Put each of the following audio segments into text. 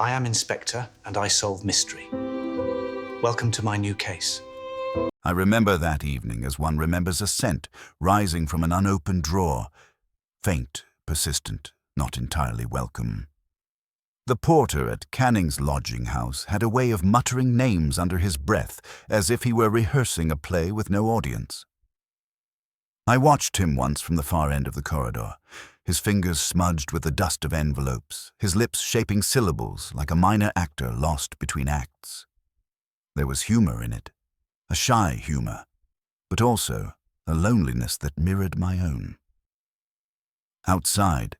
I am Inspector, and I solve mystery. Welcome to my new case. I remember that evening as one remembers a scent rising from an unopened drawer. Faint, persistent, not entirely welcome. The porter at Canning's lodging house had a way of muttering names under his breath, as if he were rehearsing a play with no audience. I watched him once from the far end of the corridor, his fingers smudged with the dust of envelopes, his lips shaping syllables like a minor actor lost between acts. There was humor in it, a shy humor, but also a loneliness that mirrored my own. Outside,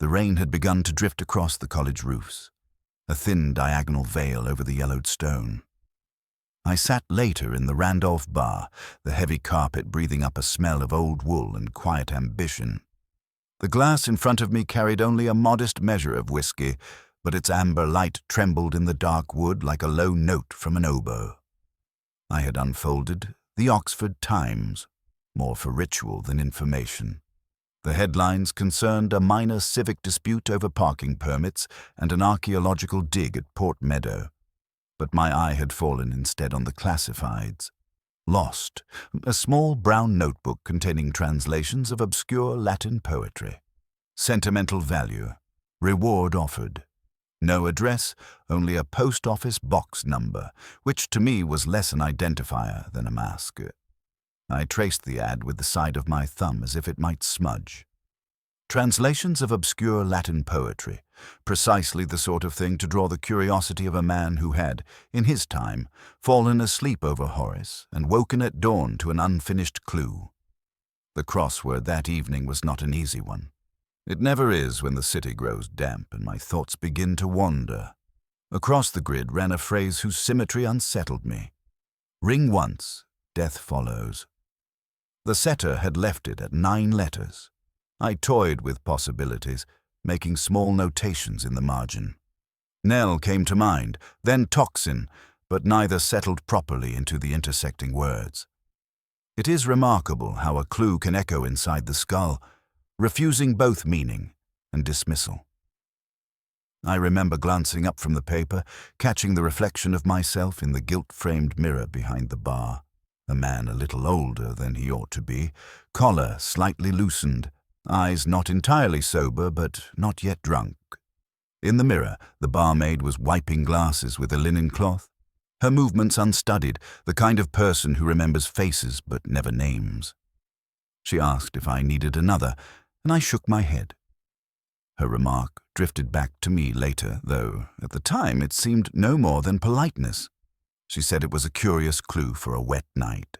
the rain had begun to drift across the college roofs, a thin diagonal veil over the yellowed stone. I sat later in the Randolph bar, the heavy carpet breathing up a smell of old wool and quiet ambition. The glass in front of me carried only a modest measure of whiskey, but its amber light trembled in the dark wood like a low note from an oboe. I had unfolded the Oxford Times, more for ritual than information. The headlines concerned a minor civic dispute over parking permits and an archaeological dig at Port Meadow. But my eye had fallen instead on the classifieds. Lost, a small brown notebook containing translations of obscure Latin poetry. Sentimental value. Reward offered. No address, only a post office box number, which to me was less an identifier than a mask. I traced the ad with the side of my thumb as if it might smudge. Translations of obscure Latin poetry, precisely the sort of thing to draw the curiosity of a man who had, in his time, fallen asleep over Horace and woken at dawn to an unfinished clue. The crossword that evening was not an easy one. It never is when the city grows damp and my thoughts begin to wander. Across the grid ran a phrase whose symmetry unsettled me. Ring once, death follows. The setter had left it at 9 letters. I toyed with possibilities, making small notations in the margin. Knell came to mind, then toxin, but neither settled properly into the intersecting words. It is remarkable how a clue can echo inside the skull, refusing both meaning and dismissal. I remember glancing up from the paper, catching the reflection of myself in the gilt-framed mirror behind the bar. A man a little older than he ought to be, collar slightly loosened, eyes not entirely sober but not yet drunk. In the mirror, the barmaid was wiping glasses with a linen cloth, her movements unstudied, the kind of person who remembers faces but never names. She asked if I needed another, and I shook my head. Her remark drifted back to me later, though at the time it seemed no more than politeness. She said it was a curious clue for a wet night.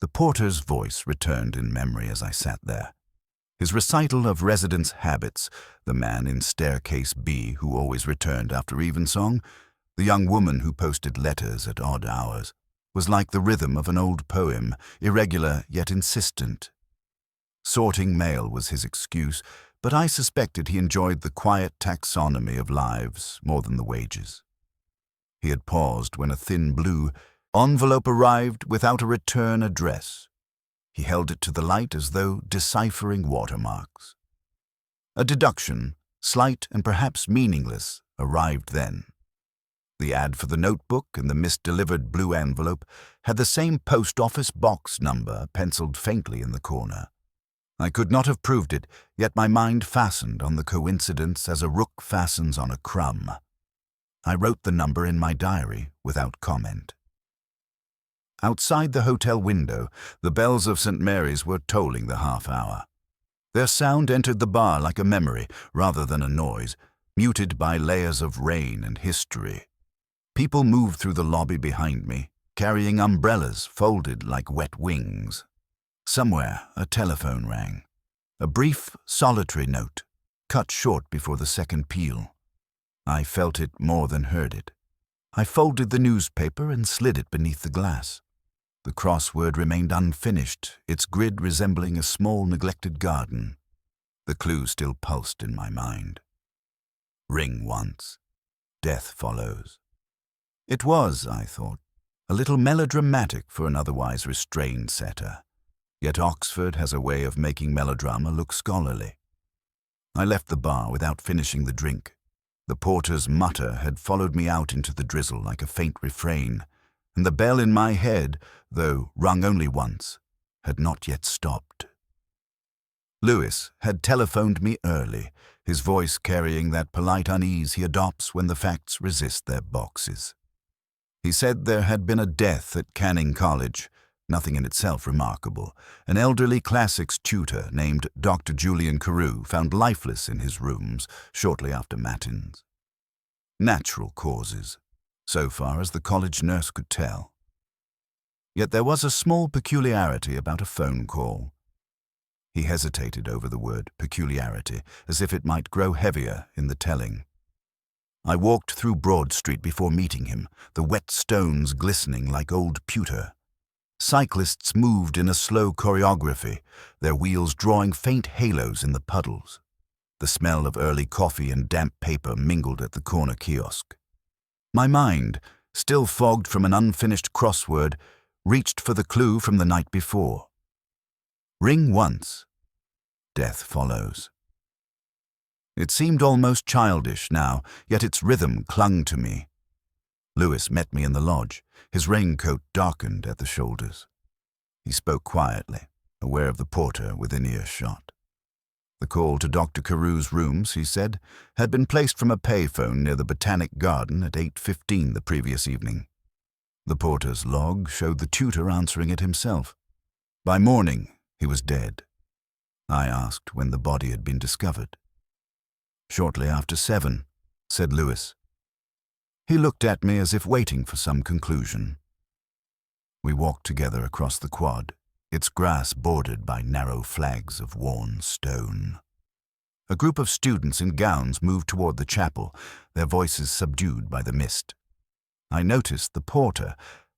The porter's voice returned in memory as I sat there. His recital of residents' habits, the man in staircase B who always returned after evensong, the young woman who posted letters at odd hours, was like the rhythm of an old poem, irregular yet insistent. Sorting mail was his excuse, but I suspected he enjoyed the quiet taxonomy of lives more than the wages. He had paused when a thin blue envelope arrived without a return address. He held it to the light as though deciphering watermarks. A deduction, slight and perhaps meaningless, arrived then. The ad for the notebook and the misdelivered blue envelope had the same post office box number penciled faintly in the corner. I could not have proved it, yet my mind fastened on the coincidence as a rook fastens on a crumb. I wrote the number in my diary without comment. Outside the hotel window, the bells of St. Mary's were tolling the half-hour. Their sound entered the bar like a memory rather than a noise, muted by layers of rain and history. People moved through the lobby behind me, carrying umbrellas folded like wet wings. Somewhere a telephone rang. A brief, solitary note, cut short before the second peal. I felt it more than heard it. I folded the newspaper and slid it beneath the glass. The crossword remained unfinished, its grid resembling a small neglected garden. The clue still pulsed in my mind. Ring once, death follows. It was, I thought, a little melodramatic for an otherwise restrained setter. Yet Oxford has a way of making melodrama look scholarly. I left the bar without finishing the drink. The porter's mutter had followed me out into the drizzle like a faint refrain, and the bell in my head, though rung only once, had not yet stopped. Lewis had telephoned me early, his voice carrying that polite unease he adopts when the facts resist their boxes. He said there had been a death at Canning College, nothing in itself remarkable. An elderly classics tutor named Dr. Julian Carew found lifeless in his rooms shortly after matins. Natural causes, so far as the college nurse could tell. Yet there was a small peculiarity about a phone call. He hesitated over the word peculiarity, as if it might grow heavier in the telling. I walked through Broad Street before meeting him, the wet stones glistening like old pewter. Cyclists moved in a slow choreography, their wheels drawing faint halos in the puddles. The smell of early coffee and damp paper mingled at the corner kiosk. My mind, still fogged from an unfinished crossword, reached for the clue from the night before. Ring once, death follows. It seemed almost childish now, yet its rhythm clung to me. Lewis met me in the lodge, his raincoat darkened at the shoulders. He spoke quietly, aware of the porter within earshot. The call to Dr. Carew's rooms, he said, had been placed from a payphone near the Botanic Garden at 8:15 the previous evening. The porter's log showed the tutor answering it himself. By morning, he was dead. I asked when the body had been discovered. Shortly after 7, said Lewis. He looked at me as if waiting for some conclusion. We walked together across the quad, its grass bordered by narrow flags of worn stone. A group of students in gowns moved toward the chapel, their voices subdued by the mist. I noticed the porter,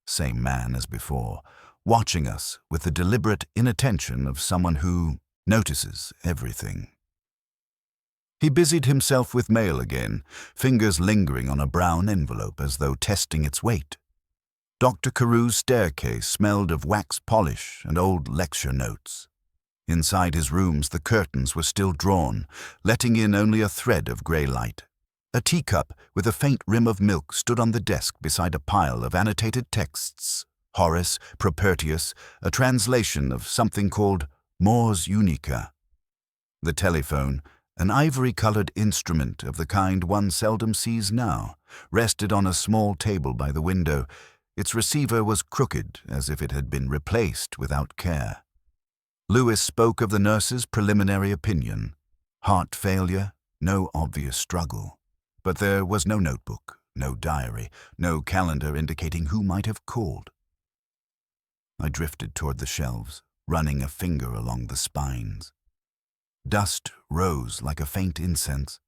same man as before, watching us with the deliberate inattention of someone who notices everything. He busied himself with mail again, fingers lingering on a brown envelope as though testing its weight. Dr. Carew's staircase smelled of wax polish and old lecture notes. Inside his rooms the curtains were still drawn, letting in only a thread of grey light. A teacup with a faint rim of milk stood on the desk beside a pile of annotated texts. Horace, Propertius, a translation of something called Mors Unica. The telephone, an ivory-colored instrument of the kind one seldom sees now, rested on a small table by the window. Its receiver was crooked, as if it had been replaced without care. Lewis spoke of the nurse's preliminary opinion. Heart failure, no obvious struggle. But there was no notebook, no diary, no calendar indicating who might have called. I drifted toward the shelves, running a finger along the spines. Dust rose like a faint incense.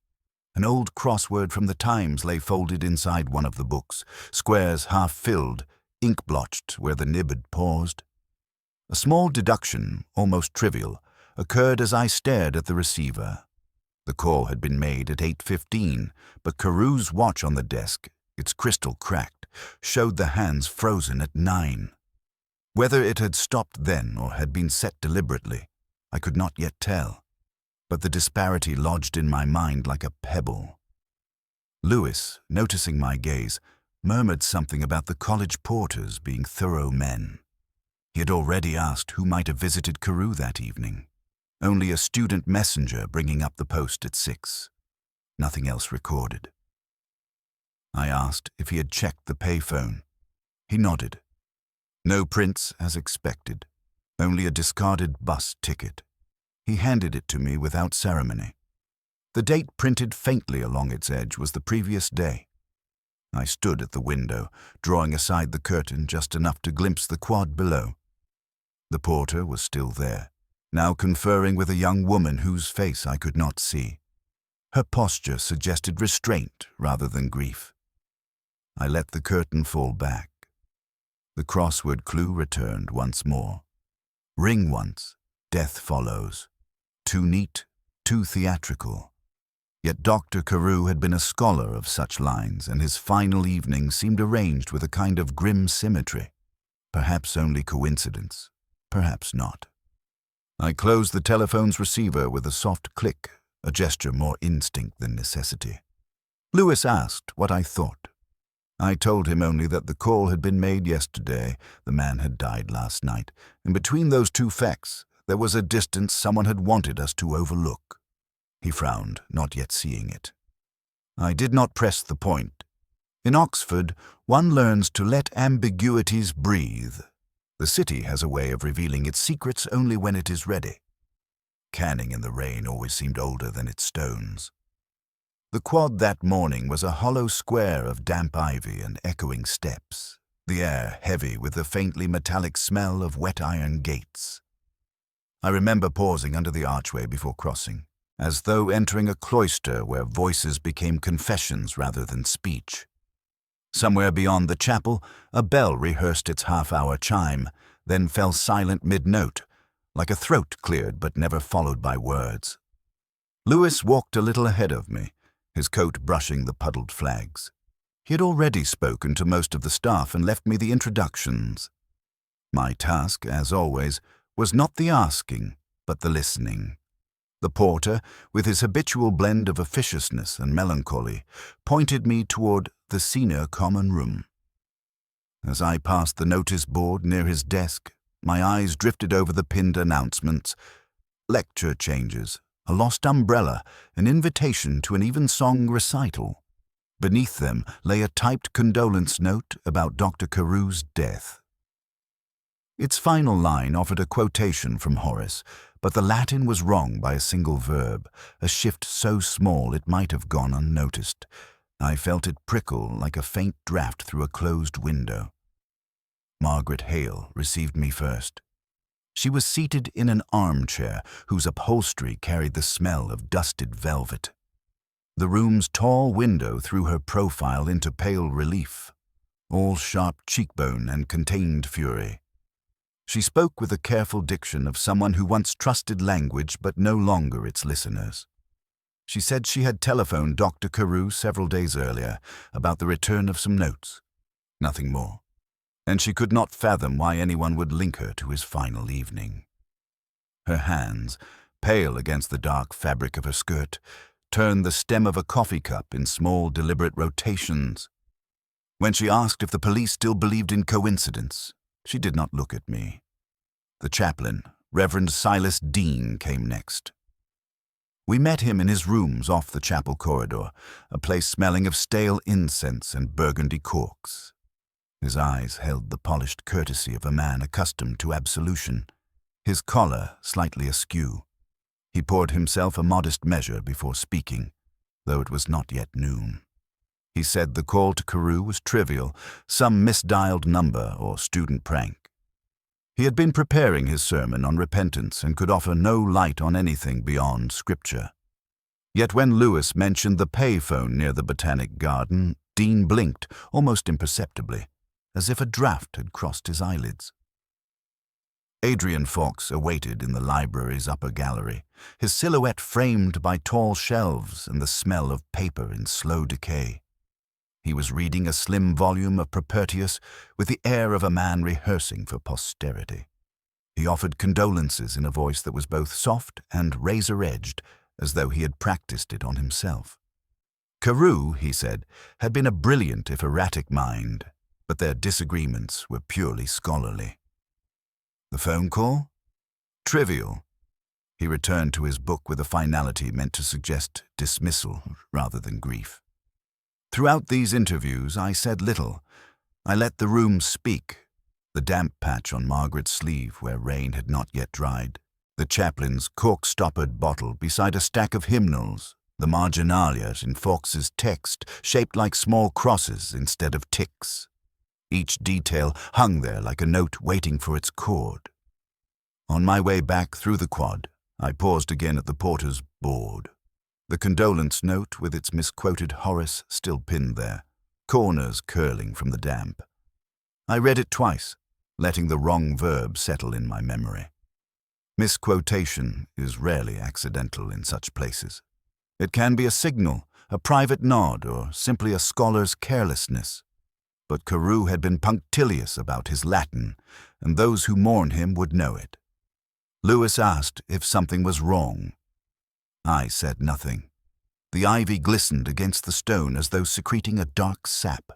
An old crossword from the Times lay folded inside one of the books, squares half filled, ink blotched where the nib had paused. A small deduction, almost trivial, occurred as I stared at the receiver. The call had been made at 8:15, but Carew's watch on the desk, its crystal cracked, showed the hands frozen at 9. Whether it had stopped then or had been set deliberately, I could not yet tell. But the disparity lodged in my mind like a pebble. Lewis, noticing my gaze, murmured something about the college porters being thorough men. He had already asked who might have visited Carew that evening. Only a student messenger bringing up the post at 6. Nothing else recorded. I asked if he had checked the payphone. He nodded. No prints as expected, only a discarded bus ticket. He handed it to me without ceremony. The date printed faintly along its edge was the previous day. I stood at the window, drawing aside the curtain just enough to glimpse the quad below. The porter was still there, now conferring with a young woman whose face I could not see. Her posture suggested restraint rather than grief. I let the curtain fall back. The crossword clue returned once more. Ring once, death follows. Too neat, too theatrical. Yet Dr. Carew had been a scholar of such lines, and his final evening seemed arranged with a kind of grim symmetry. Perhaps only coincidence, perhaps not. I closed the telephone's receiver with a soft click, a gesture more instinct than necessity. Lewis asked what I thought. I told him only that the call had been made yesterday, the man had died last night, and between those two facts there was a distance someone had wanted us to overlook. He frowned, not yet seeing it. I did not press the point. In Oxford, one learns to let ambiguities breathe. The city has a way of revealing its secrets only when it is ready. Canning in the rain always seemed older than its stones. The quad that morning was a hollow square of damp ivy and echoing steps, the air heavy with the faintly metallic smell of wet iron gates. I remember pausing under the archway before crossing, as though entering a cloister where voices became confessions rather than speech. Somewhere beyond the chapel, a bell rehearsed its half-hour chime, then fell silent mid-note, like a throat cleared but never followed by words. Lewis walked a little ahead of me, his coat brushing the puddled flags. He had already spoken to most of the staff and left me the introductions. My task, as always, was not the asking, but the listening. The porter, with his habitual blend of officiousness and melancholy, pointed me toward the senior common room. As I passed the notice board near his desk, my eyes drifted over the pinned announcements. Lecture changes, a lost umbrella, an invitation to an evensong recital. Beneath them lay a typed condolence note about Dr. Carew's death. Its final line offered a quotation from Horace, but the Latin was wrong by a single verb, a shift so small it might have gone unnoticed. I felt it prickle like a faint draught through a closed window. Margaret Hale received me first. She was seated in an armchair whose upholstery carried the smell of dusted velvet. The room's tall window threw her profile into pale relief, all sharp cheekbone and contained fury. She spoke with the careful diction of someone who once trusted language but no longer its listeners. She said she had telephoned Dr. Carew several days earlier about the return of some notes. Nothing more. And she could not fathom why anyone would link her to his final evening. Her hands, pale against the dark fabric of her skirt, turned the stem of a coffee cup in small, deliberate rotations. When she asked if the police still believed in coincidence, she did not look at me. The chaplain, Reverend Silas Dean, came next. We met him in his rooms off the chapel corridor, a place smelling of stale incense and burgundy corks. His eyes held the polished courtesy of a man accustomed to absolution, his collar slightly askew. He poured himself a modest measure before speaking, though it was not yet noon. He said the call to Carew was trivial, some misdialed number or student prank. He had been preparing his sermon on repentance and could offer no light on anything beyond Scripture. Yet when Lewis mentioned the payphone near the Botanic Garden, Dean blinked, almost imperceptibly, as if a draught had crossed his eyelids. Adrian Fawkes awaited in the library's upper gallery, his silhouette framed by tall shelves and the smell of paper in slow decay. He was reading a slim volume of Propertius with the air of a man rehearsing for posterity. He offered condolences in a voice that was both soft and razor-edged, as though he had practiced it on himself. Carew, he said, had been a brilliant if erratic mind, but their disagreements were purely scholarly. The phone call? Trivial. He returned to his book with a finality meant to suggest dismissal rather than grief. Throughout these interviews, I said little. I let the room speak, the damp patch on Margaret's sleeve where rain had not yet dried, the chaplain's cork-stoppered bottle beside a stack of hymnals, the marginalias in Fawkes's text shaped like small crosses instead of ticks. Each detail hung there like a note waiting for its chord. On my way back through the quad, I paused again at the porter's board. The condolence note with its misquoted Horace still pinned there, corners curling from the damp. I read it twice, letting the wrong verb settle in my memory. Misquotation is rarely accidental in such places. It can be a signal, a private nod, or simply a scholar's carelessness. But Carew had been punctilious about his Latin, and those who mourned him would know it. Lewis asked if something was wrong. I said nothing. The ivy glistened against the stone as though secreting a dark sap.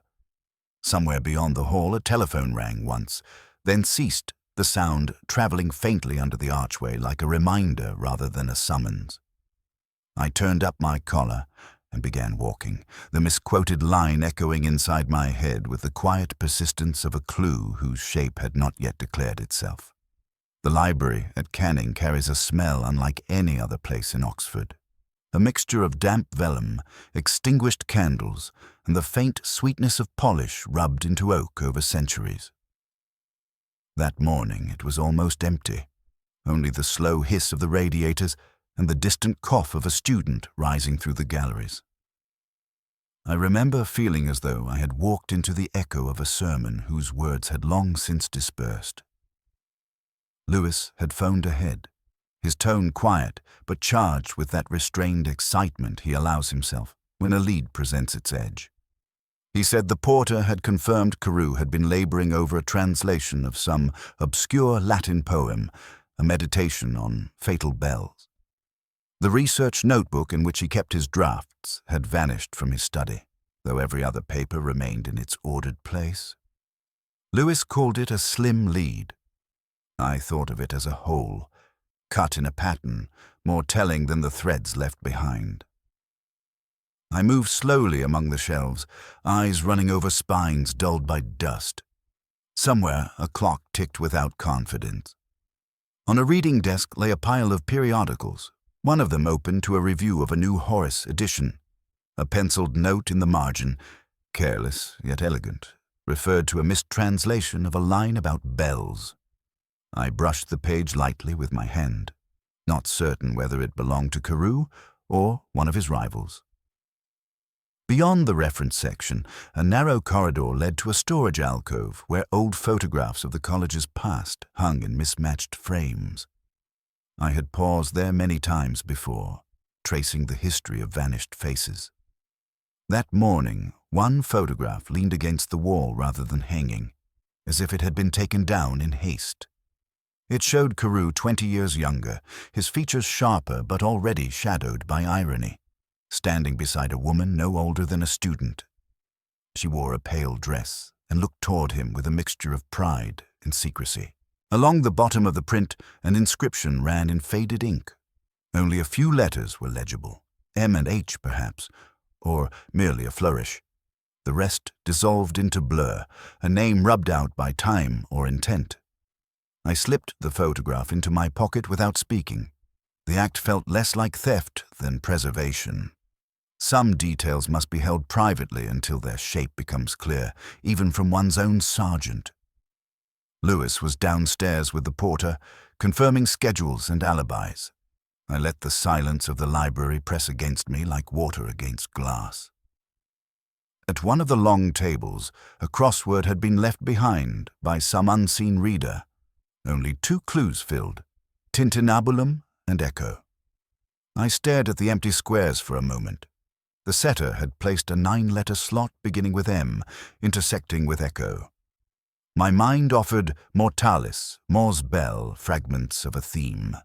Somewhere beyond the hall a telephone rang once, then ceased, the sound travelling faintly under the archway like a reminder rather than a summons. I turned up my collar and began walking, the misquoted line echoing inside my head with the quiet persistence of a clue whose shape had not yet declared itself. The library at Canning carries a smell unlike any other place in Oxford. A mixture of damp vellum, extinguished candles, and the faint sweetness of polish rubbed into oak over centuries. That morning it was almost empty, only the slow hiss of the radiators and the distant cough of a student rising through the galleries. I remember feeling as though I had walked into the echo of a sermon whose words had long since dispersed. Lewis had phoned ahead, his tone quiet but charged with that restrained excitement he allows himself when a lead presents its edge. He said the porter had confirmed Carew had been laboring over a translation of some obscure Latin poem, a meditation on fatal bells. The research notebook in which he kept his drafts had vanished from his study, though every other paper remained in its ordered place. Lewis called it a slim lead. I thought of it as a whole, cut in a pattern, more telling than the threads left behind. I moved slowly among the shelves, eyes running over spines dulled by dust. Somewhere a clock ticked without confidence. On a reading desk lay a pile of periodicals, one of them open to a review of a new Horace edition. A penciled note in the margin, careless yet elegant, referred to a mistranslation of a line about bells. I brushed the page lightly with my hand, not certain whether it belonged to Carew or one of his rivals. Beyond the reference section, a narrow corridor led to a storage alcove where old photographs of the college's past hung in mismatched frames. I had paused there many times before, tracing the history of vanished faces. That morning, one photograph leaned against the wall rather than hanging, as if it had been taken down in haste. It showed Carew 20 years younger, his features sharper but already shadowed by irony, standing beside a woman no older than a student. She wore a pale dress and looked toward him with a mixture of pride and secrecy. Along the bottom of the print, an inscription ran in faded ink. Only a few letters were legible, M and H perhaps, or merely a flourish. The rest dissolved into blur, a name rubbed out by time or intent. I slipped the photograph into my pocket without speaking. The act felt less like theft than preservation. Some details must be held privately until their shape becomes clear, even from one's own sergeant. Lewis was downstairs with the porter, confirming schedules and alibis. I let the silence of the library press against me like water against glass. At one of the long tables, a crossword had been left behind by some unseen reader. Only 2 clues filled, tintinnabulum and echo. I stared at the empty squares for a moment. The setter had placed a 9-letter slot beginning with M, intersecting with echo. My mind offered mortalis, Morse bell, fragments of a theme.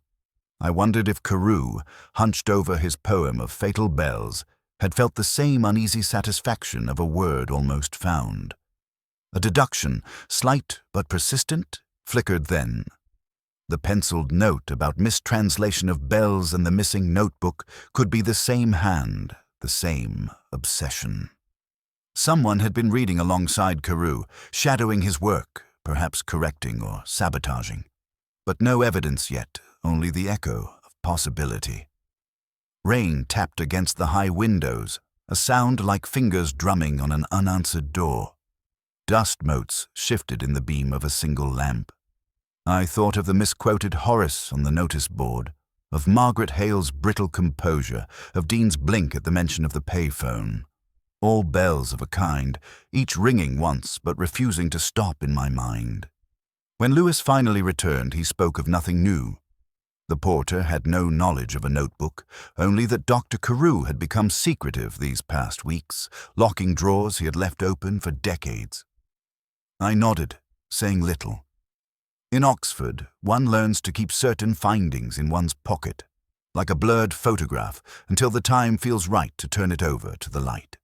I wondered if Carew, hunched over his poem of fatal bells, had felt the same uneasy satisfaction of a word almost found. A deduction, slight but persistent, flickered then. The penciled note about mistranslation of bells and the missing notebook could be the same hand, the same obsession. Someone had been reading alongside Carew, shadowing his work, perhaps correcting or sabotaging. But no evidence yet, only the echo of possibility. Rain tapped against the high windows, a sound like fingers drumming on an unanswered door. Dust motes shifted in the beam of a single lamp. I thought of the misquoted Horace on the notice board, of Margaret Hale's brittle composure, of Dean's blink at the mention of the payphone. All bells of a kind, each ringing once but refusing to stop in my mind. When Lewis finally returned, he spoke of nothing new. The porter had no knowledge of a notebook, only that Dr. Carew had become secretive these past weeks, locking drawers he had left open for decades. I nodded, saying little. In Oxford, one learns to keep certain findings in one's pocket. like a blurred photograph, until the time feels right to turn it over to the light.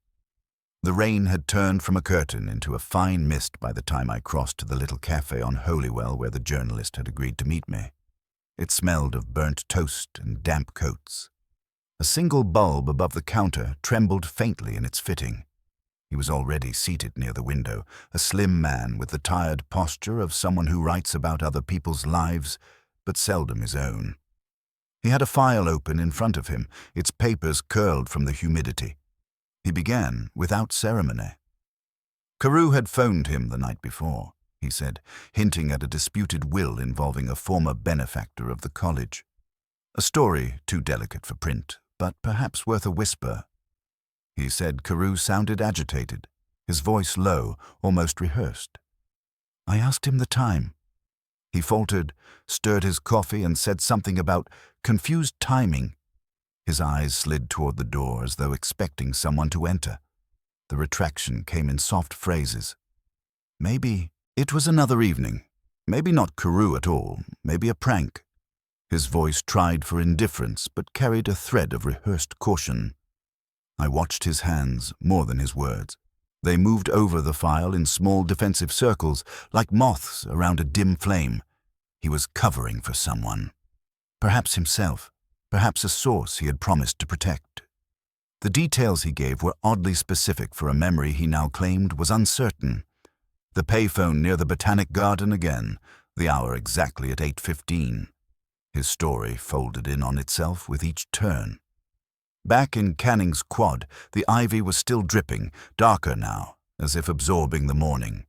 The rain had turned from a curtain into a fine mist by the time I crossed to the little cafe on Holywell where the journalist had agreed to meet me. It smelled of burnt toast and damp coats. A single bulb above the counter trembled faintly in its fitting. He was already seated near the window, a slim man with the tired posture of someone who writes about other people's lives, but seldom his own. He had a file open in front of him, its papers curled from the humidity. He began without ceremony. Carew had phoned him the night before, he said, hinting at a disputed will involving a former benefactor of the college. A story too delicate for print, but perhaps worth a whisper. He said Carew sounded agitated, his voice low, almost rehearsed. I asked him the time. He faltered, stirred his coffee, and said something about confused timing. His eyes slid toward the door as though expecting someone to enter. The retraction came in soft phrases. Maybe it was another evening. Maybe not Carew at all. Maybe a prank. His voice tried for indifference, but carried a thread of rehearsed caution. I watched his hands more than his words. They moved over the file in small defensive circles, like moths around a dim flame. He was covering for someone. Perhaps himself. Perhaps a source he had promised to protect. The details he gave were oddly specific for a memory he now claimed was uncertain. The payphone near the Botanic Garden again, the hour exactly at 8:15. His story folded in on itself with each turn. Back in Canning's quad, the ivy was still dripping, darker now, as if absorbing the morning.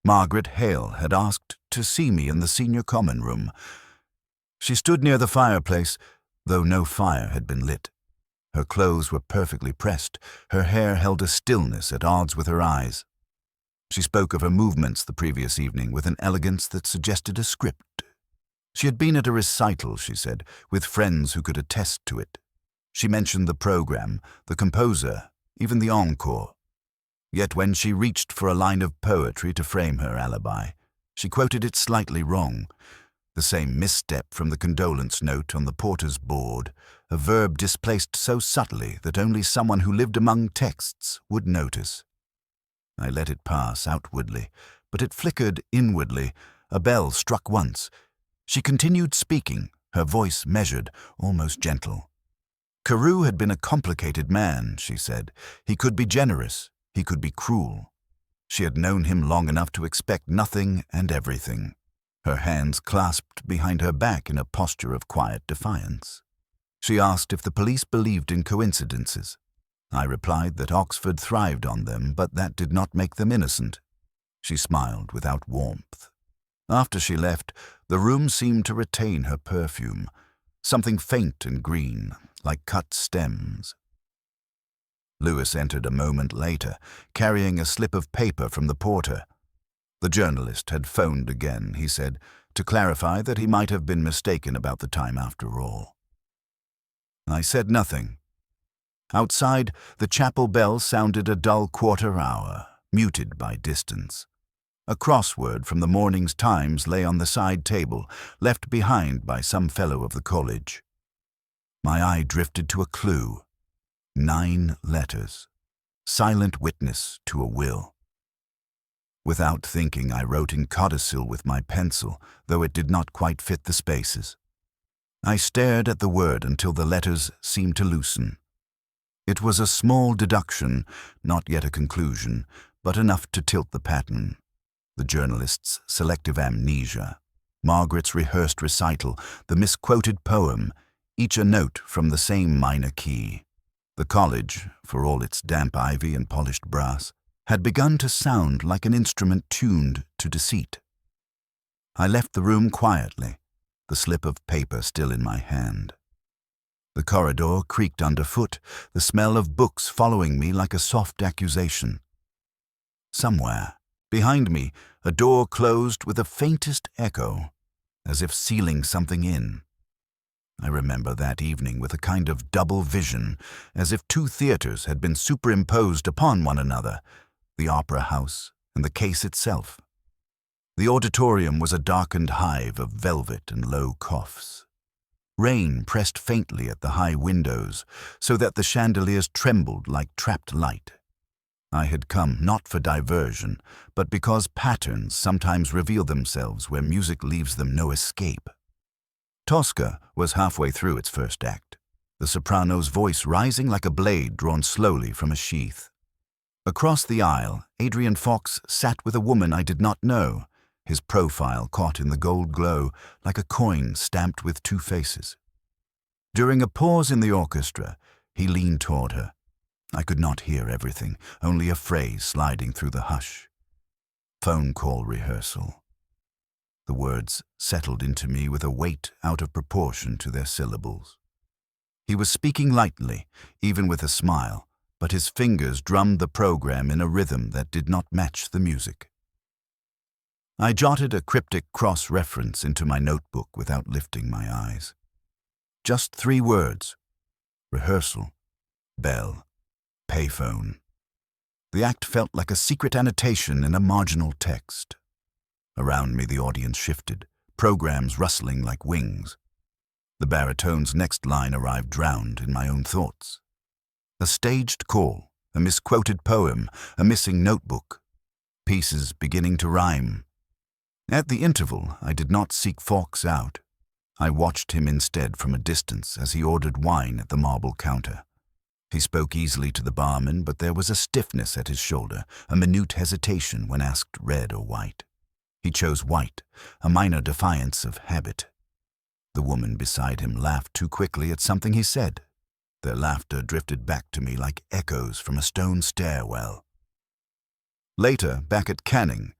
Margaret Hale had asked to see me in the senior common room. She stood near the fireplace, though no fire had been lit. Her clothes were perfectly pressed, her hair held a stillness at odds with her eyes. She spoke of her movements the previous evening with an elegance that suggested a script. She had been at a recital, she said, with friends who could attest to it. She mentioned the program, the composer, even the encore. Yet when she reached for a line of poetry to frame her alibi, she quoted it slightly wrong. The same misstep from the condolence note on the porter's board, a verb displaced so subtly that only someone who lived among texts would notice. I let it pass outwardly, but it flickered inwardly. A bell struck once. She continued speaking, her voice measured, almost gentle. Carew had been a complicated man, she said. He could be generous, he could be cruel. She had known him long enough to expect nothing and everything. Her hands clasped behind her back in a posture of quiet defiance. She asked if the police believed in coincidences. I replied that Oxford thrived on them, but that did not make them innocent. She smiled without warmth. After she left, the room seemed to retain her perfume, something faint and green, like cut stems. Lewis entered a moment later, carrying a slip of paper from the porter. The journalist had phoned again, he said, to clarify that he might have been mistaken about the time after all. I said nothing. Outside, the chapel bell sounded a dull quarter hour, muted by distance. A crossword from the morning's Times lay on the side table, left behind by some fellow of the college. My eye drifted to a clue. 9 letters. Silent witness to a will. Without thinking, I wrote in codicil with my pencil, though it did not quite fit the spaces. I stared at the word until the letters seemed to loosen. It was a small deduction, not yet a conclusion, but enough to tilt the pattern. The journalist's selective amnesia, Margaret's rehearsed recital, the misquoted poem, each a note from the same minor key. The college, for all its damp ivy and polished brass, had begun to sound like an instrument tuned to deceit. I left the room quietly, the slip of paper still in my hand. The corridor creaked underfoot, the smell of books following me like a soft accusation. Somewhere, behind me, a door closed with the faintest echo, as if sealing something in. I remember that evening with a kind of double vision, as if 2 theaters had been superimposed upon one another, the opera house and the case itself. The auditorium was a darkened hive of velvet and low coughs. Rain pressed faintly at the high windows, so that the chandeliers trembled like trapped light. I had come not for diversion, but because patterns sometimes reveal themselves where music leaves them no escape. Tosca was halfway through its first act, the soprano's voice rising like a blade drawn slowly from a sheath. Across the aisle, Adrian Fox sat with a woman I did not know, his profile caught in the gold glow like a coin stamped with two faces. During a pause in the orchestra, he leaned toward her. I could not hear everything, only a phrase sliding through the hush. Phone call rehearsal. The words settled into me with a weight out of proportion to their syllables. He was speaking lightly, even with a smile, but his fingers drummed the program in a rhythm that did not match the music. I jotted a cryptic cross-reference into my notebook without lifting my eyes. Just 3 words: rehearsal, bell, payphone. The act felt like a secret annotation in a marginal text. Around me the audience shifted, programs rustling like wings. The baritone's next line arrived drowned in my own thoughts. A staged call, a misquoted poem, a missing notebook. Pieces beginning to rhyme. At the interval, I did not seek Fawkes out. I watched him instead from a distance as he ordered wine at the marble counter. He spoke easily to the barman, but there was a stiffness at his shoulder, a minute hesitation when asked red or white. He chose white, a minor defiance of habit. The woman beside him laughed too quickly at something he said. Their laughter drifted back to me like echoes from a stone stairwell. Later, back at Canning,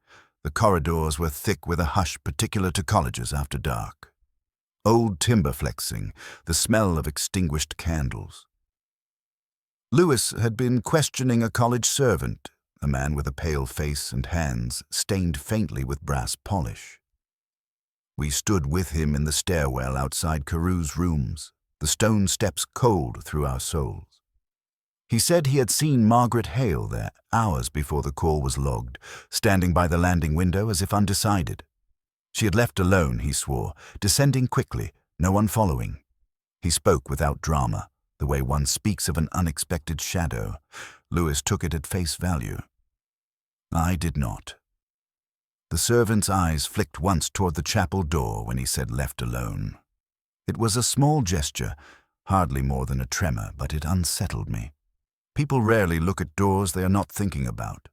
the corridors were thick with a hush particular to colleges after dark. Old timber flexing, the smell of extinguished candles. Lewis had been questioning a college servant, a man with a pale face and hands stained faintly with brass polish. We stood with him in the stairwell outside Carew's rooms, the stone steps cold through our souls. He said he had seen Margaret Hale there hours before the call was logged, standing by the landing window as if undecided. She had left alone, he swore, descending quickly, no one following. He spoke without drama, the way one speaks of an unexpected shadow. Lewis took it at face value. I did not. The servant's eyes flicked once toward the chapel door when he said left alone. It was a small gesture, hardly more than a tremor, but it unsettled me. People rarely look at doors they are not thinking about.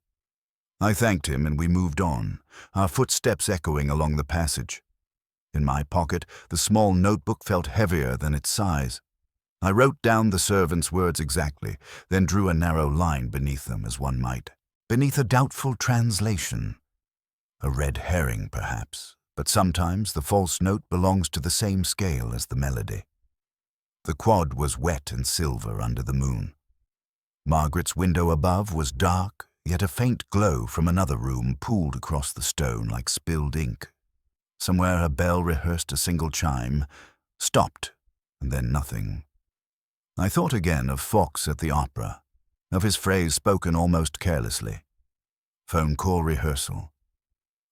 I thanked him and we moved on, our footsteps echoing along the passage. In my pocket, the small notebook felt heavier than its size. I wrote down the servant's words exactly, then drew a narrow line beneath them as one might, beneath a doubtful translation. A red herring, perhaps, but sometimes the false note belongs to the same scale as the melody. The quad was wet and silver under the moon. Margaret's window above was dark, yet a faint glow from another room pooled across the stone like spilled ink. Somewhere a bell rehearsed a single chime, stopped, and then nothing. I thought again of Fawkes at the opera, of his phrase spoken almost carelessly. Phone call rehearsal.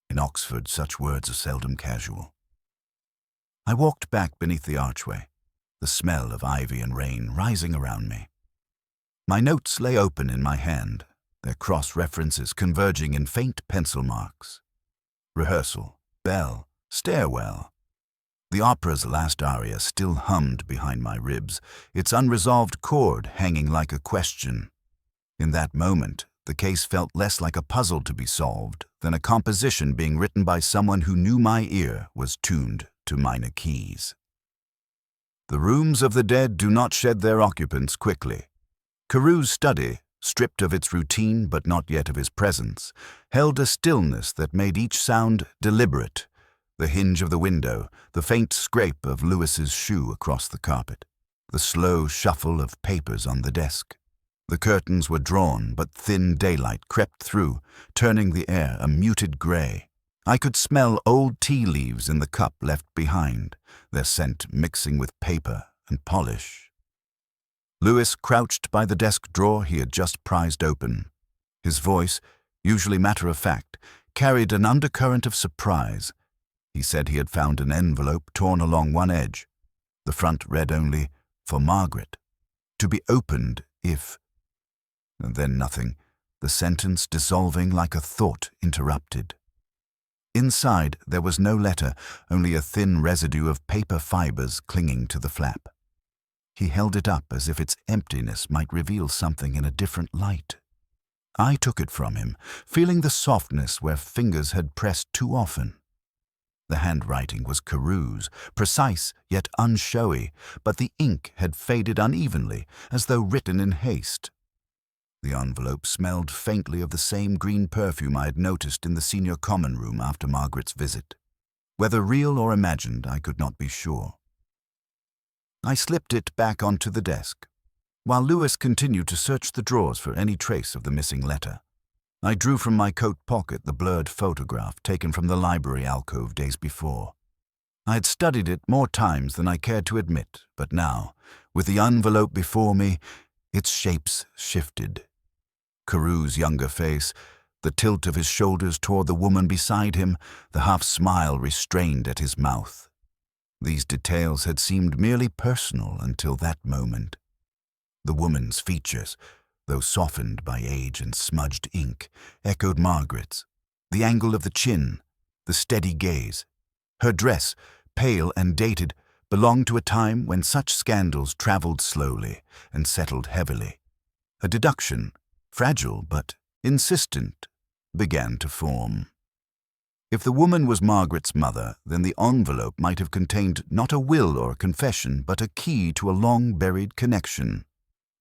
In Oxford, such words are seldom casual. I walked back beneath the archway, the smell of ivy and rain rising around me. My notes lay open in my hand, their cross-references converging in faint pencil marks. Rehearsal, bell, stairwell. The opera's last aria still hummed behind my ribs, its unresolved chord hanging like a question. In that moment, the case felt less like a puzzle to be solved than a composition being written by someone who knew my ear was tuned to minor keys. The rooms of the dead do not shed their occupants quickly. Carew's study, stripped of its routine but not yet of his presence, held a stillness that made each sound deliberate. The hinge of the window, the faint scrape of Lewis's shoe across the carpet, the slow shuffle of papers on the desk. The curtains were drawn, but thin daylight crept through, turning the air a muted gray. I could smell old tea leaves in the cup left behind, their scent mixing with paper and polish. Lewis crouched by the desk drawer he had just prized open. His voice, usually matter-of-fact, carried an undercurrent of surprise. He said he had found an envelope torn along one edge. The front read only, "For Margaret. To be opened if—" And then nothing, the sentence dissolving like a thought interrupted. Inside there was no letter, only a thin residue of paper fibers clinging to the flap. He held it up as if its emptiness might reveal something in a different light. I took it from him, feeling the softness where fingers had pressed too often. The handwriting was Carew's, precise yet unshowy, but the ink had faded unevenly, as though written in haste. The envelope smelled faintly of the same green perfume I had noticed in the senior common room after Margaret's visit. Whether real or imagined, I could not be sure. I slipped it back onto the desk, while Lewis continued to search the drawers for any trace of the missing letter. I drew from my coat pocket the blurred photograph taken from the library alcove days before. I had studied it more times than I cared to admit, but now, with the envelope before me, its shapes shifted. Carew's younger face, the tilt of his shoulders toward the woman beside him, the half-smile restrained at his mouth. These details had seemed merely personal until that moment. The woman's features, though softened by age and smudged ink, echoed Margaret's. The angle of the chin, the steady gaze. Her dress, pale and dated, belonged to a time when such scandals traveled slowly and settled heavily. A deduction, fragile but insistent, began to form. If the woman was Margaret's mother, then the envelope might have contained not a will or a confession, but a key to a long-buried connection.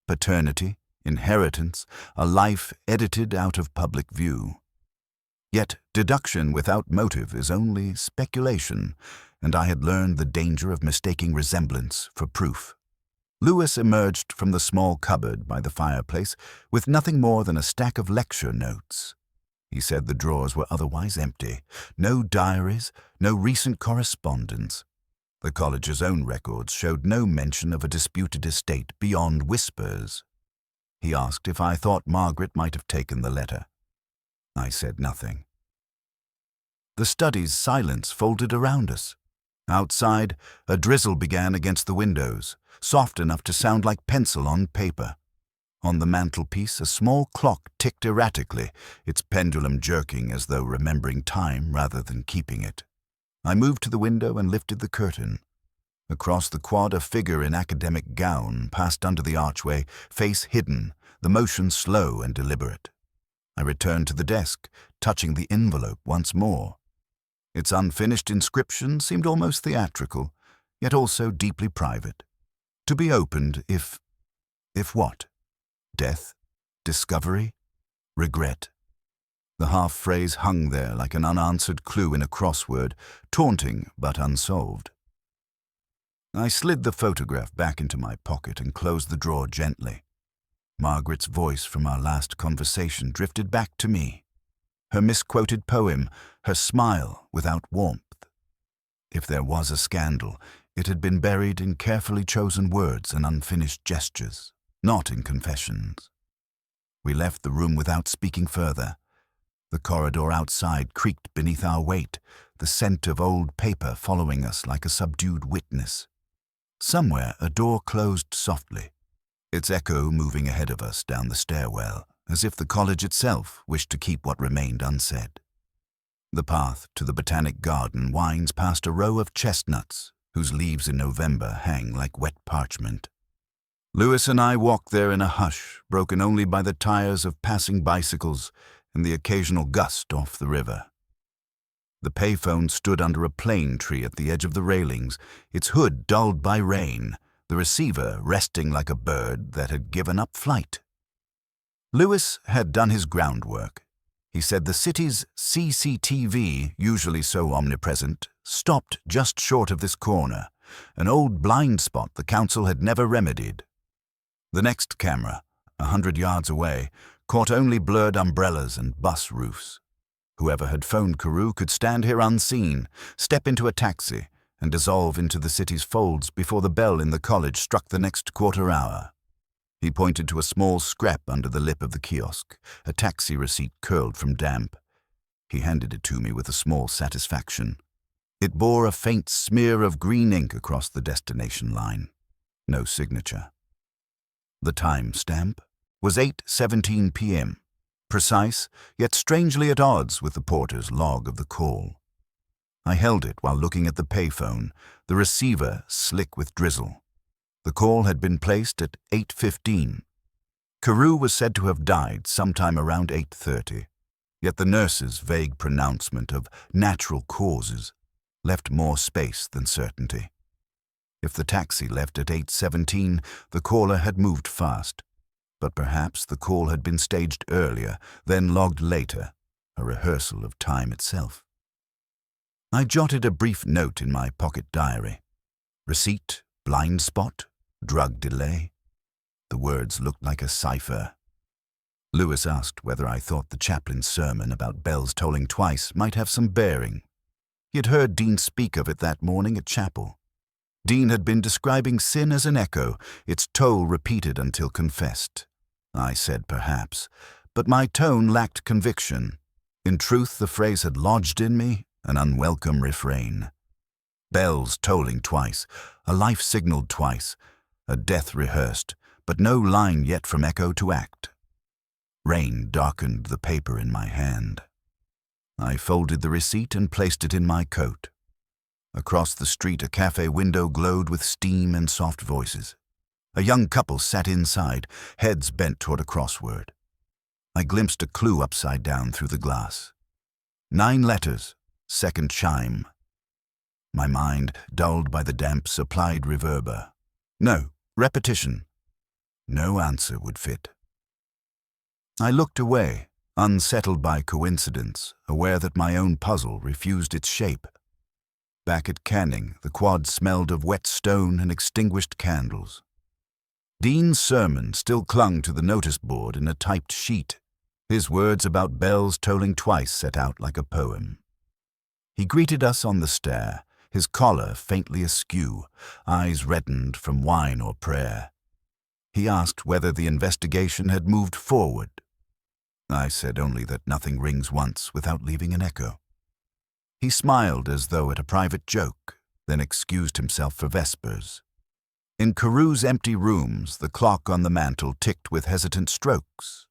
Paternity, inheritance, a life edited out of public view. Yet deduction without motive is only speculation, and I had learned the danger of mistaking resemblance for proof. Lewis emerged from the small cupboard by the fireplace with nothing more than a stack of lecture notes. He said the drawers were otherwise empty. No diaries, no recent correspondence. The college's own records showed no mention of a disputed estate beyond whispers. He asked if I thought Margaret might have taken the letter. I said nothing. The study's silence folded around us. Outside, a drizzle began against the windows, soft enough to sound like pencil on paper. On the mantelpiece, a small clock ticked erratically, its pendulum jerking as though remembering time rather than keeping it. I moved to the window and lifted the curtain. Across the quad, a figure in academic gown passed under the archway, face hidden, the motion slow and deliberate. I returned to the desk, touching the envelope once more. Its unfinished inscription seemed almost theatrical, yet also deeply private. To be opened if what? Death? Discovery? Regret? The half-phrase hung there like an unanswered clue in a crossword, taunting but unsolved. I slid the photograph back into my pocket and closed the drawer gently. Margaret's voice from our last conversation drifted back to me. Her misquoted poem, her smile without warmth. If there was a scandal, it had been buried in carefully chosen words and unfinished gestures, not in confessions. We left the room without speaking further. The corridor outside creaked beneath our weight, the scent of old paper following us like a subdued witness. Somewhere a door closed softly, its echo moving ahead of us down the stairwell, as if the college itself wished to keep what remained unsaid. The path to the botanic garden winds past a row of chestnuts, whose leaves in November hang like wet parchment. Lewis and I walked there in a hush, broken only by the tires of passing bicycles and the occasional gust off the river. The payphone stood under a plane tree at the edge of the railings, its hood dulled by rain, the receiver resting like a bird that had given up flight. Lewis had done his groundwork. He said the city's CCTV, usually so omnipresent, stopped just short of this corner, an old blind spot the council had never remedied. The next camera, 100 yards away, caught only blurred umbrellas and bus roofs. Whoever had phoned Carew could stand here unseen, step into a taxi, and dissolve into the city's folds before the bell in the college struck the next quarter hour. He pointed to a small scrap under the lip of the kiosk, a taxi receipt curled from damp. He handed it to me with a small satisfaction. It bore a faint smear of green ink across the destination line. No signature. The time stamp was 8:17 p.m., precise, yet strangely at odds with the porter's log of the call. I held it while looking at the payphone, the receiver slick with drizzle. The call had been placed at 8:15. Carew was said to have died sometime around 8:30, yet the nurse's vague pronouncement of natural causes left more space than certainty. If the taxi left at 8:17, the caller had moved fast. But perhaps the call had been staged earlier, then logged later, a rehearsal of time itself. I jotted a brief note in my pocket diary. Receipt, blind spot, drug delay. The words looked like a cipher. Lewis asked whether I thought the chaplain's sermon about bells tolling twice might have some bearing. He had heard Dean speak of it that morning at chapel. Dean had been describing sin as an echo, its toll repeated until confessed. I said perhaps, but my tone lacked conviction. In truth, the phrase had lodged in me an unwelcome refrain. Bells tolling twice, a life signaled twice, a death rehearsed, but no line yet from echo to act. Rain darkened the paper in my hand. I folded the receipt and placed it in my coat. Across the street, a cafe window glowed with steam and soft voices. A young couple sat inside, heads bent toward a crossword. I glimpsed a clue upside down through the glass. 9 letters, second chime. My mind dulled by the damp supplied reverber. No, repetition. No answer would fit. I looked away, unsettled by coincidence, aware that my own puzzle refused its shape. Back at Canning, the quad smelled of wet stone and extinguished candles. Dean's sermon still clung to the notice board in a typed sheet, his words about bells tolling twice set out like a poem. He greeted us on the stair, his collar faintly askew, eyes reddened from wine or prayer. He asked whether the investigation had moved forward. I said only that nothing rings once without leaving an echo. He smiled as though at a private joke, then excused himself for vespers. In Carew's empty rooms, the clock on the mantel ticked with hesitant strokes.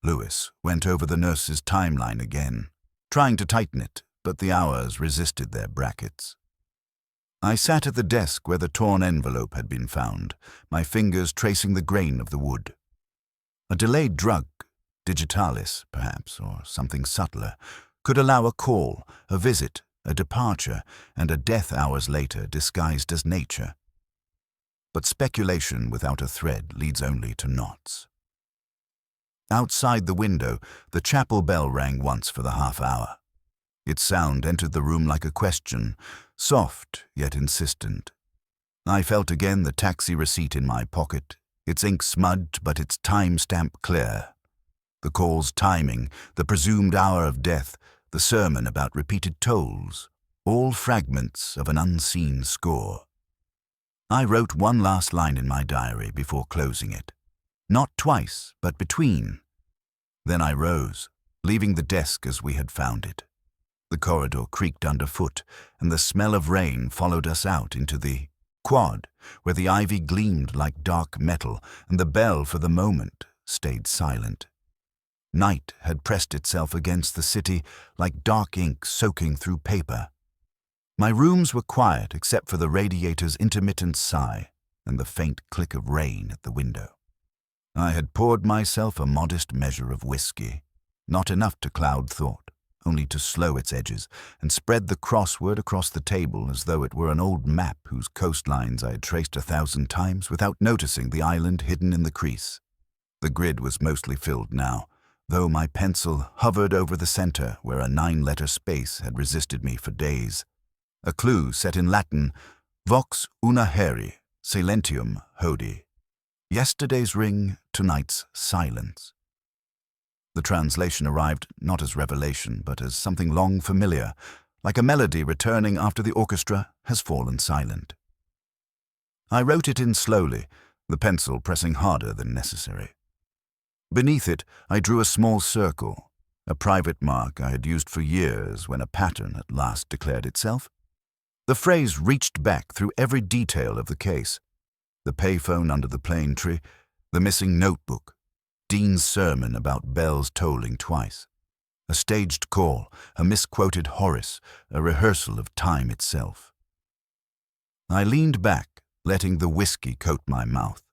Lewis went over the nurse's timeline again, trying to tighten it, but the hours resisted their brackets. I sat at the desk where the torn envelope had been found, my fingers tracing the grain of the wood. A delayed drug, digitalis perhaps, or something subtler, could allow a call, a visit, a departure, and a death hours later disguised as nature. But speculation without a thread leads only to knots. Outside the window, the chapel bell rang once for the half hour. Its sound entered the room like a question, soft yet insistent. I felt again the taxi receipt in my pocket, its ink smudged but its time stamp clear. The call's timing, the presumed hour of death, the sermon about repeated tolls, all fragments of an unseen score. I wrote one last line in my diary before closing it. Not twice, but between. Then I rose, leaving the desk as we had found it. The corridor creaked underfoot, and the smell of rain followed us out into the quad, where the ivy gleamed like dark metal, and the bell for the moment stayed silent. Night had pressed itself against the city like dark ink soaking through paper. My rooms were quiet except for the radiator's intermittent sigh and the faint click of rain at the window. I had poured myself a modest measure of whiskey, not enough to cloud thought, only to slow its edges, and spread the crossword across the table as though it were an old map whose coastlines I had traced 1,000 times without noticing the island hidden in the crease. The grid was mostly filled now, though my pencil hovered over the center where a 9-letter space had resisted me for days. A clue set in Latin, vox una heri, silentium hodie. Yesterday's ring, tonight's silence. The translation arrived not as revelation, but as something long familiar, like a melody returning after the orchestra has fallen silent. I wrote it in slowly, the pencil pressing harder than necessary. Beneath it, I drew a small circle, a private mark I had used for years when a pattern at last declared itself. The phrase reached back through every detail of the case. The payphone under the plane tree, the missing notebook, Dean's sermon about bells tolling twice. A staged call, a misquoted Horace, a rehearsal of time itself. I leaned back, letting the whiskey coat my mouth.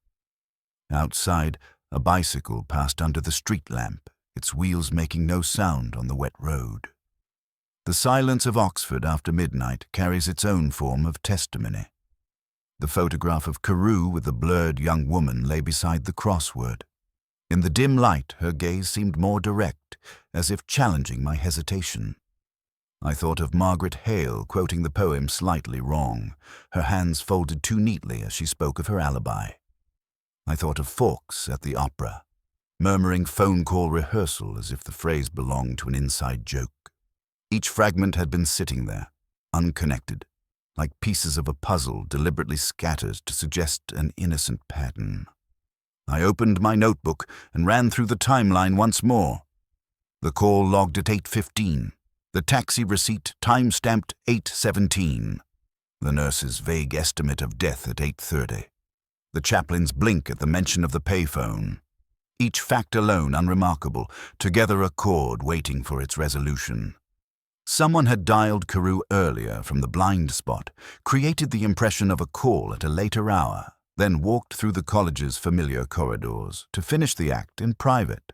Outside, a bicycle passed under the street lamp, its wheels making no sound on the wet road. The silence of Oxford after midnight carries its own form of testimony. The photograph of Carew with the blurred young woman lay beside the crossword. In the dim light, her gaze seemed more direct, as if challenging my hesitation. I thought of Margaret Hale quoting the poem slightly wrong, her hands folded too neatly as she spoke of her alibi. I thought of Fawkes at the opera, murmuring phone call rehearsal as if the phrase belonged to an inside joke. Each fragment had been sitting there, unconnected, like pieces of a puzzle deliberately scattered to suggest an innocent pattern. I opened my notebook and ran through the timeline once more. The call logged at 8:15. The taxi receipt time-stamped 8:17. The nurse's vague estimate of death at 8:30. The chaplain's blink at the mention of the payphone. Each fact alone unremarkable, together a chord waiting for its resolution. Someone had dialed Carew earlier from the blind spot, created the impression of a call at a later hour, then walked through the college's familiar corridors to finish the act in private.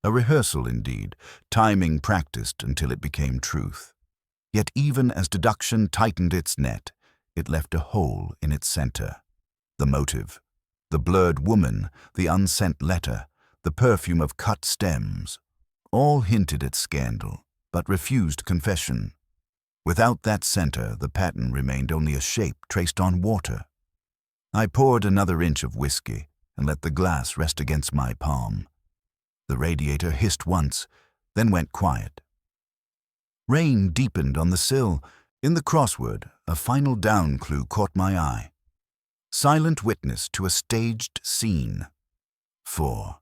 A rehearsal indeed, timing practiced until it became truth. Yet even as deduction tightened its net, it left a hole in its center. The motive, the blurred woman, the unsent letter, the perfume of cut stems, all hinted at scandal, but refused confession. Without that center, the pattern remained only a shape traced on water. I poured another inch of whiskey and let the glass rest against my palm. The radiator hissed once, then went quiet. Rain deepened on the sill. In the crossword, a final down clue caught my eye. Silent witness to a staged scene. 4.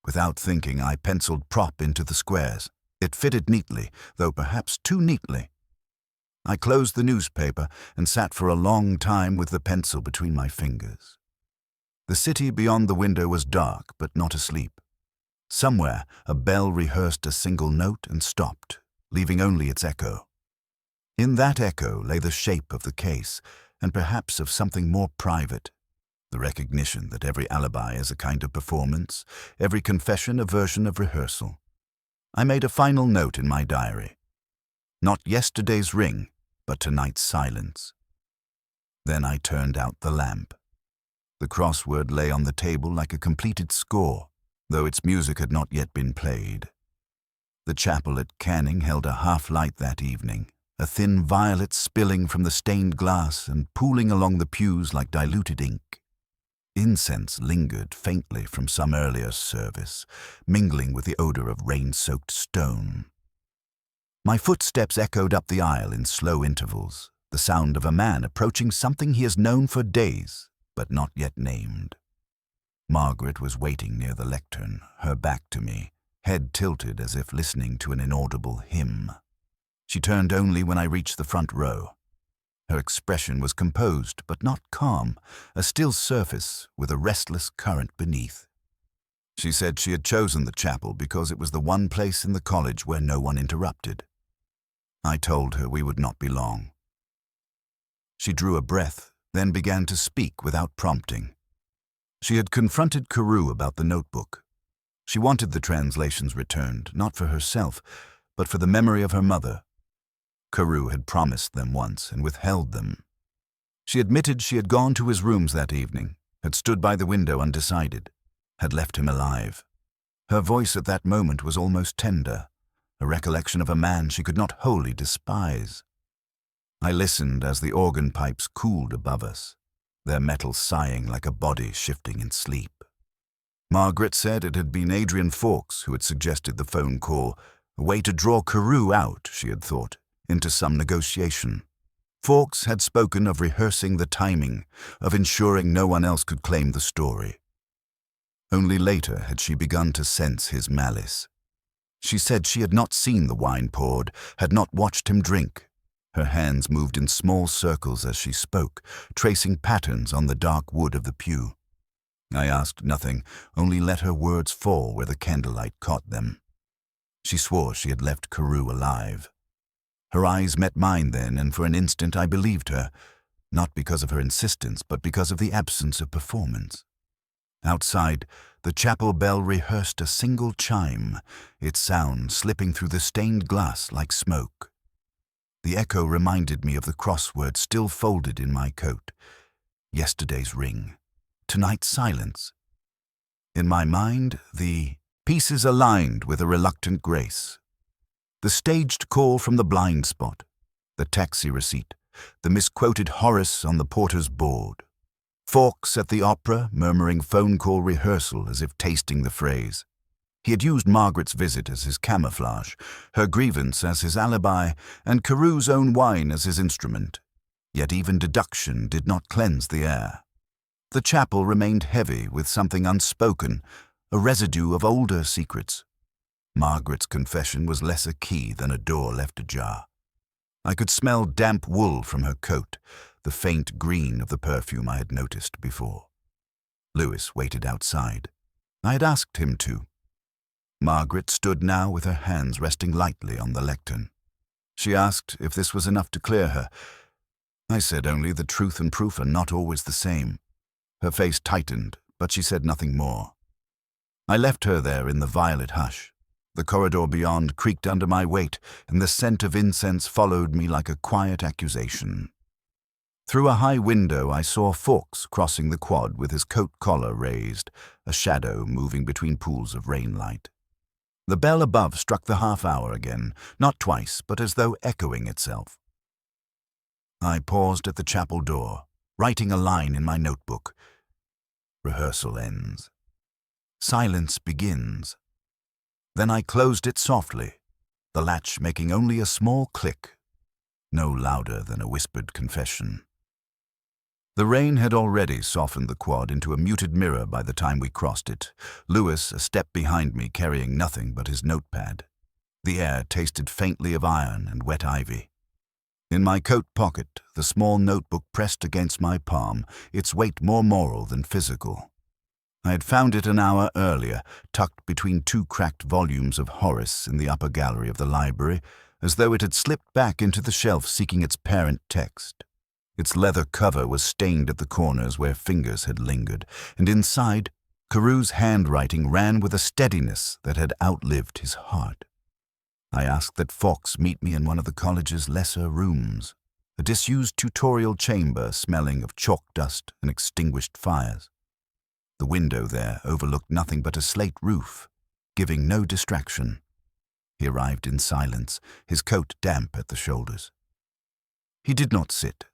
Without thinking, I penciled prop into the squares. It fitted neatly, though perhaps too neatly. I closed the newspaper and sat for a long time with the pencil between my fingers. The city beyond the window was dark, but not asleep. Somewhere, a bell rehearsed a single note and stopped, leaving only its echo. In that echo lay the shape of the case, and perhaps of something more private, the recognition that every alibi is a kind of performance, every confession a version of rehearsal. I made a final note in my diary. Not yesterday's ring, but tonight's silence. Then I turned out the lamp. The crossword lay on the table like a completed score, though its music had not yet been played. The chapel at Canning held a half-light that evening, a thin violet spilling from the stained glass and pooling along the pews like diluted ink. Incense lingered faintly from some earlier service, mingling with the odor of rain-soaked stone. My footsteps echoed up the aisle in slow intervals, the sound of a man approaching something he has known for days, but not yet named. Margaret was waiting near the lectern, her back to me, head tilted as if listening to an inaudible hymn. She turned only when I reached the front row. Her expression was composed, but not calm, a still surface with a restless current beneath. She said she had chosen the chapel because it was the one place in the college where no one interrupted. I told her we would not be long. She drew a breath, then began to speak without prompting. She had confronted Carew about the notebook. She wanted the translations returned, not for herself, but for the memory of her mother. Carew had promised them once and withheld them. She admitted she had gone to his rooms that evening, had stood by the window undecided, had left him alive. Her voice at that moment was almost tender, a recollection of a man she could not wholly despise. I listened as the organ pipes cooled above us, their metal sighing like a body shifting in sleep. Margaret said it had been Adrian Fawkes who had suggested the phone call, a way to draw Carew out, she had thought, into some negotiation. Fawkes had spoken of rehearsing the timing, of ensuring no one else could claim the story. Only later had she begun to sense his malice. She said she had not seen the wine poured, had not watched him drink, Her hands moved in small circles as she spoke, tracing patterns on the dark wood of the pew. I asked nothing, only let her words fall where the candlelight caught them. She swore she had left Carew alive. Her eyes met mine then, and for an instant I believed her, not because of her insistence, but because of the absence of performance. Outside, the chapel bell rehearsed a single chime, its sound slipping through the stained glass like smoke. The echo reminded me of the crossword still folded in my coat. Yesterday's ring, tonight's silence. In my mind, the pieces aligned with a reluctant grace. The staged call from the blind spot, the taxi receipt, the misquoted Horace on the porter's board. Fawkes at the opera murmuring phone call rehearsal as if tasting the phrase. He had used Margaret's visit as his camouflage, her grievance as his alibi, and Carew's own wine as his instrument. Yet even deduction did not cleanse the air. The chapel remained heavy with something unspoken, a residue of older secrets. Margaret's confession was less a key than a door left ajar. I could smell damp wool from her coat, the faint green of the perfume I had noticed before. Lewis waited outside. I had asked him to. Margaret stood now with her hands resting lightly on the lectern. She asked if this was enough to clear her. I said only that truth and proof are not always the same. Her face tightened, but she said nothing more. I left her there in the violet hush. The corridor beyond creaked under my weight, and the scent of incense followed me like a quiet accusation. Through a high window I saw Fawkes crossing the quad with his coat collar raised, a shadow moving between pools of rainlight. The bell above struck the half-hour again, not twice, but as though echoing itself. I paused at the chapel door, writing a line in my notebook. Rehearsal ends. Silence begins. Then I closed it softly, the latch making only a small click, no louder than a whispered confession. The rain had already softened the quad into a muted mirror by the time we crossed it, Lewis a step behind me carrying nothing but his notepad. The air tasted faintly of iron and wet ivy. In my coat pocket, the small notebook pressed against my palm, its weight more moral than physical. I had found it an hour earlier, tucked between two cracked volumes of Horace in the upper gallery of the library, as though it had slipped back into the shelf seeking its parent text. Its leather cover was stained at the corners where fingers had lingered, and inside, Carew's handwriting ran with a steadiness that had outlived his heart. I asked that Fawkes meet me in one of the college's lesser rooms, a disused tutorial chamber smelling of chalk dust and extinguished fires. The window there overlooked nothing but a slate roof, giving no distraction. He arrived in silence, his coat damp at the shoulders. He did not sit.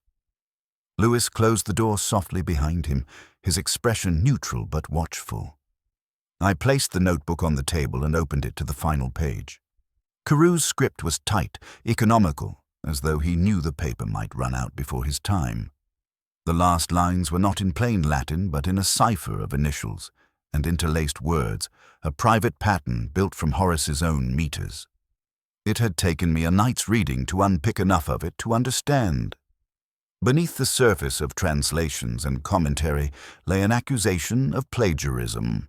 Lewis closed the door softly behind him, his expression neutral but watchful. I placed the notebook on the table and opened it to the final page. Carew's script was tight, economical, as though he knew the paper might run out before his time. The last lines were not in plain Latin, but in a cipher of initials and interlaced words, a private pattern built from Horace's own meters. It had taken me a night's reading to unpick enough of it to understand. Beneath the surface of translations and commentary lay an accusation of plagiarism.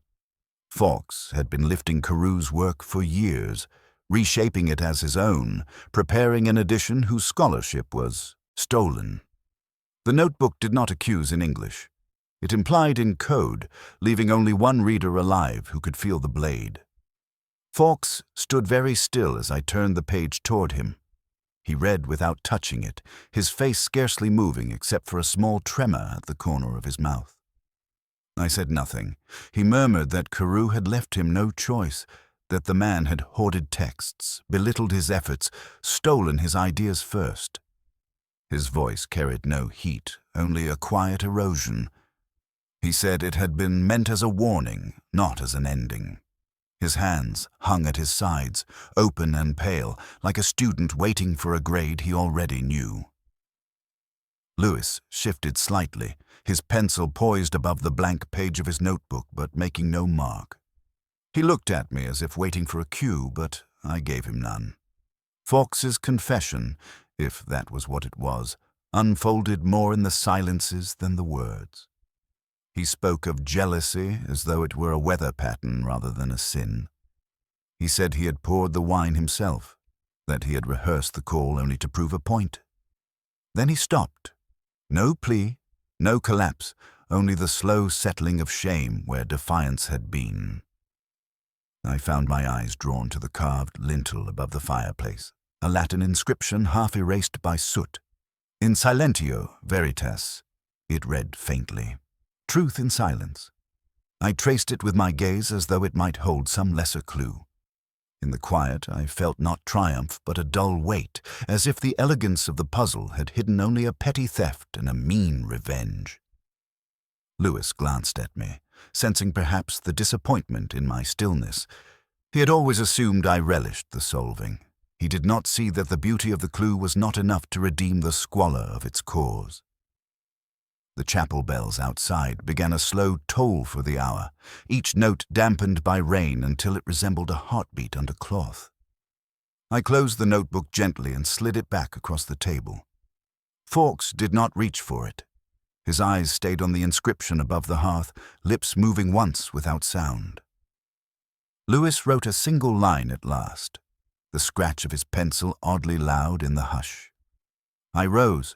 Fawkes had been lifting Carew's work for years, reshaping it as his own, preparing an edition whose scholarship was stolen. The notebook did not accuse in English. It implied in code, leaving only one reader alive who could feel the blade. Fawkes stood very still as I turned the page toward him. He read without touching it, his face scarcely moving except for a small tremor at the corner of his mouth. I said nothing. He murmured that Carew had left him no choice, that the man had hoarded texts, belittled his efforts, stolen his ideas first. His voice carried no heat, only a quiet erosion. He said it had been meant as a warning, not as an ending. His hands hung at his sides, open and pale, like a student waiting for a grade he already knew. Lewis shifted slightly, his pencil poised above the blank page of his notebook, but making no mark. He looked at me as if waiting for a cue, but I gave him none. Fawkes's confession, if that was what it was, unfolded more in the silences than the words. He spoke of jealousy as though it were a weather pattern rather than a sin. He said he had poured the wine himself, that he had rehearsed the call only to prove a point. Then he stopped. No plea, no collapse, only the slow settling of shame where defiance had been. I found my eyes drawn to the carved lintel above the fireplace, a Latin inscription half erased by soot. In silentio veritas, it read faintly. Truth in silence. I traced it with my gaze as though it might hold some lesser clue. In the quiet, I felt not triumph but a dull weight, as if the elegance of the puzzle had hidden only a petty theft and a mean revenge. Lewis glanced at me, sensing perhaps the disappointment in my stillness. He had always assumed I relished the solving. He did not see that the beauty of the clue was not enough to redeem the squalor of its cause. The chapel bells outside began a slow toll for the hour, each note dampened by rain until it resembled a heartbeat under cloth. I closed the notebook gently and slid it back across the table. Fawkes did not reach for it. His eyes stayed on the inscription above the hearth, lips moving once without sound. Lewis wrote a single line at last, the scratch of his pencil oddly loud in the hush. I rose,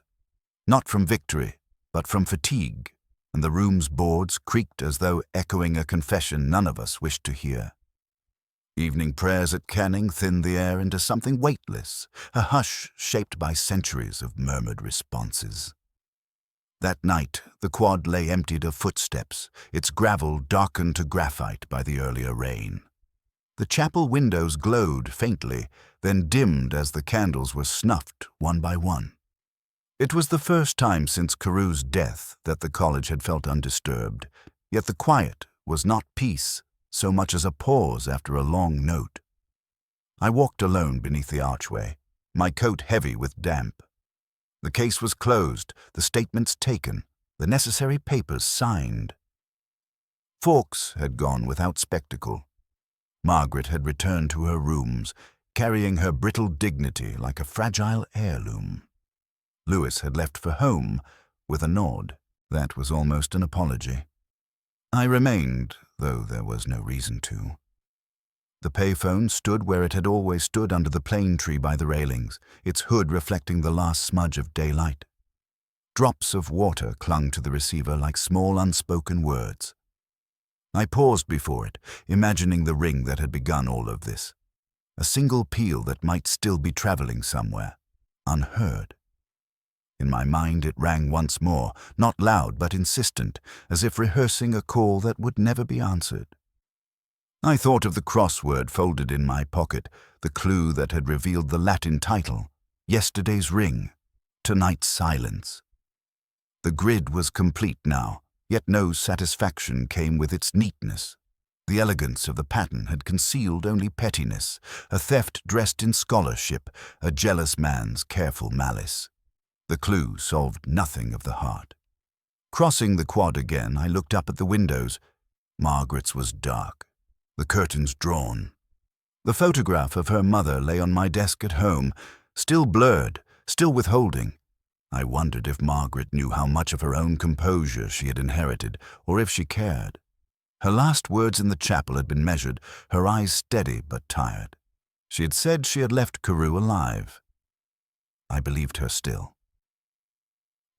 not from victory, but from fatigue, and the room's boards creaked as though echoing a confession none of us wished to hear. Evening prayers at Canning thinned the air into something weightless, a hush shaped by centuries of murmured responses. That night, the quad lay emptied of footsteps, its gravel darkened to graphite by the earlier rain. The chapel windows glowed faintly, then dimmed as the candles were snuffed one by one. It was the first time since Carewe's death that the college had felt undisturbed, yet the quiet was not peace so much as a pause after a long note. I walked alone beneath the archway, my coat heavy with damp. The case was closed, the statements taken, the necessary papers signed. Fawkes had gone without spectacle. Margaret had returned to her rooms, carrying her brittle dignity like a fragile heirloom. Lewis had left for home, with a nod. That was almost an apology. I remained, though there was no reason to. The payphone stood where it had always stood under the plane tree by the railings, its hood reflecting the last smudge of daylight. Drops of water clung to the receiver like small unspoken words. I paused before it, imagining the ring that had begun all of this. A single peal that might still be traveling somewhere, unheard. In my mind it rang once more, not loud but insistent, as if rehearsing a call that would never be answered. I thought of the crossword folded in my pocket, the clue that had revealed the Latin title, Yesterday's Ring, Tonight's Silence. The grid was complete now, yet no satisfaction came with its neatness. The elegance of the pattern had concealed only pettiness, a theft dressed in scholarship, a jealous man's careful malice. The clue solved nothing of the heart. Crossing the quad again, I looked up at the windows. Margaret's was dark, the curtains drawn. The photograph of her mother lay on my desk at home, still blurred, still withholding. I wondered if Margaret knew how much of her own composure she had inherited, or if she cared. Her last words in the chapel had been measured, her eyes steady but tired. She had said she had left Carewe alive. I believed her still.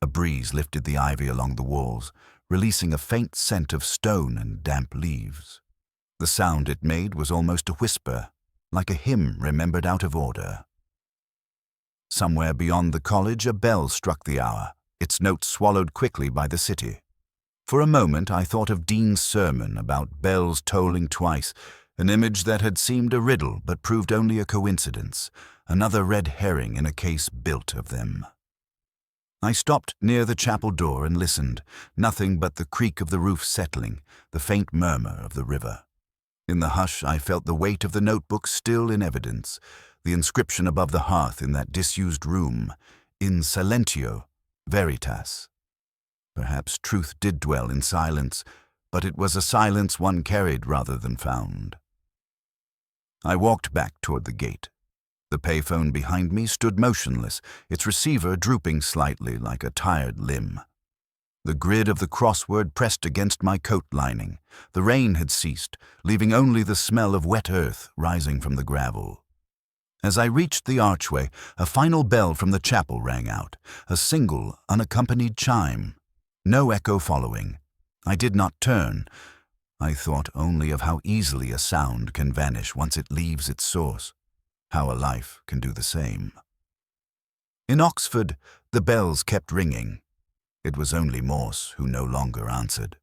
A breeze lifted the ivy along the walls, releasing a faint scent of stone and damp leaves. The sound it made was almost a whisper, like a hymn remembered out of order. Somewhere beyond the college, a bell struck the hour, its notes swallowed quickly by the city. For a moment I thought of Dean's sermon about bells tolling twice, an image that had seemed a riddle but proved only a coincidence, another red herring in a case built of them. I stopped near the chapel door and listened, nothing but the creak of the roof settling, the faint murmur of the river. In the hush I felt the weight of the notebook still in evidence, the inscription above the hearth in that disused room, in silentio veritas. Perhaps truth did dwell in silence, but it was a silence one carried rather than found. I walked back toward the gate. The payphone behind me stood motionless, its receiver drooping slightly like a tired limb. The grid of the crossword pressed against my coat lining. The rain had ceased, leaving only the smell of wet earth rising from the gravel. As I reached the archway, a final bell from the chapel rang out, a single, unaccompanied chime. No echo following. I did not turn. I thought only of how easily a sound can vanish once it leaves its source, how a life can do the same. In Oxford, the bells kept ringing. It was only Morse who no longer answered.